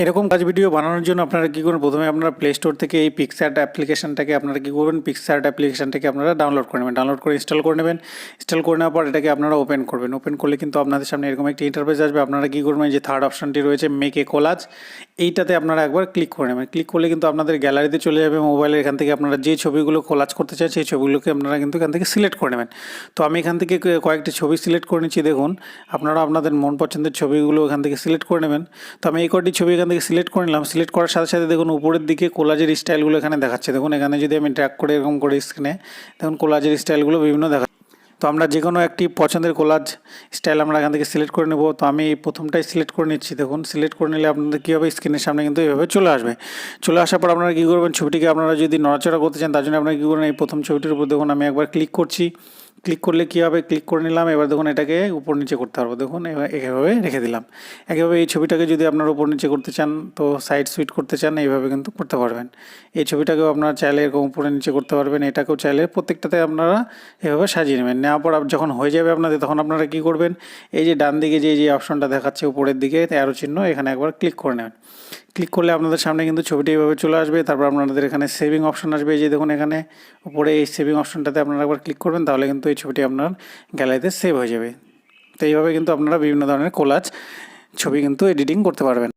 এরকম কাজ ভিডিও বানানোর জন্য আপনারা কী করবেন, প্রথমে আপনারা প্লে স্টোর থেকে এই পিক্সআর্ট অ্যাপ্লিকেশনটাকে আপনারা কী করবেন, পিক্সআর্ট অ্যাপ্লিকেশনটাকে আপনারা ডাউনলোড করে নেবেন, ডাউনলোড করে ইনস্টল করে নেবেন। ইনস্টল করে নেওয়ার পর এটাকে আপনারা ওপেন করবেন। ওপেন করলে কিন্তু আপনাদের সামনে এরকম একটি ইন্টারফেস আসবে। আপনারা কী করবেন, যে থার্ড অপশনটি রয়েছে মেক এ কোলাজ, এইটাতে আপনারা একবার ক্লিক করে নেবেন। ক্লিক করলে কিন্তু আপনাদের গ্যালারিতে চলে যাবে মোবাইলের। এখান থেকে আপনারা যে ছবিগুলো কোলাজ করতে চান সেই ছবিগুলোকে আপনারা কিন্তু এখান থেকে সিলেক্ট করে নেবেন। তো আমি এখান থেকে কয়েকটি ছবি সিলেক্ট করে নিচ্ছি। দেখুন, আপনারা আপনাদের মন পছন্দের ছবিগুলো এখান থেকে সিলেক্ট করে নেবেন। তো আমি এই কটি ছবি এখান থেকে সিলেক্ট করে নিলাম। সিলেক্ট করার সাথে সাথে দেখুন উপরের দিকে কোলাজের স্টাইলগুলো এখানে দেখাচ্ছে। দেখুন এখানে যদি আমি ট্র্যাক করে এরকম করে স্ক্রিনে দেখুন কোলাজের স্টাইলগুলো বিভিন্ন দেখা। তো আমরা যে কোনো একটি পছন্দের কোলাজ স্টাইল আমরা এখান থেকে সিলেক্ট করে নেব। তো আমি এই প্রথমটাই সিলেক্ট করে নিচ্ছি। দেখুন সিলেক্ট করে নিলে আপনাদের কী হবে, স্ক্রিনের সামনে কিন্তু এইভাবে চলে আসবে। চলে আসার পর আপনারা কী করবেন, ছবিটিকে আপনারা যদি নড়াচড়া করতে চান তার জন্য আপনারা কী করবেন, এই প্রথম ছবিটির উপর দেখুন আমি একবার ক্লিক করছি। ক্লিক করলে কী হবে, ক্লিক করে নিলাম। এবার দেখুন এটাকে উপর নিচে করতে পারবো। দেখুন এভাবে রেখে দিলাম। একইভাবে এই ছবিটাকে যদি আপনারা উপর নিচে করতে চান, তো সাইড সুইট করতে চান, এইভাবে কিন্তু করতে পারবেন। এই ছবিটাকেও আপনারা চাইলে এরকম উপরে নিচে করতে পারবেন। এটাকেও চাইলে প্রত্যেকটাতে আপনারা এভাবে সাজিয়ে নেবেন। নেওয়ার পর যখন হয়ে যাবে আপনাদের, তখন আপনারা কী করবেন, এই যে ডান দিকে যে অপশনটা দেখাচ্ছে উপরের দিকে অ্যারো চিহ্ন, এখানে একবার ক্লিক করে নেবেন। ক্লিক করলে আপনাদের সামনে কিন্তু ছবিটি এইভাবে চলে আসবে। তারপর আপনাদের এখানে সেভিং অপশন আসবে। এই যে দেখুন এখানে উপরে এই সেভিং অপশনটাতে আপনারা একবার ক্লিক করবেন, তাহলে কিন্তু এই ছবিটি আপনার গ্যালারিতে সেভ হয়ে যাবে। তো এইভাবে কিন্তু আপনারা বিভিন্ন ধরনের কোলাজ ছবি কিন্তু এডিটিং করতে পারবেন।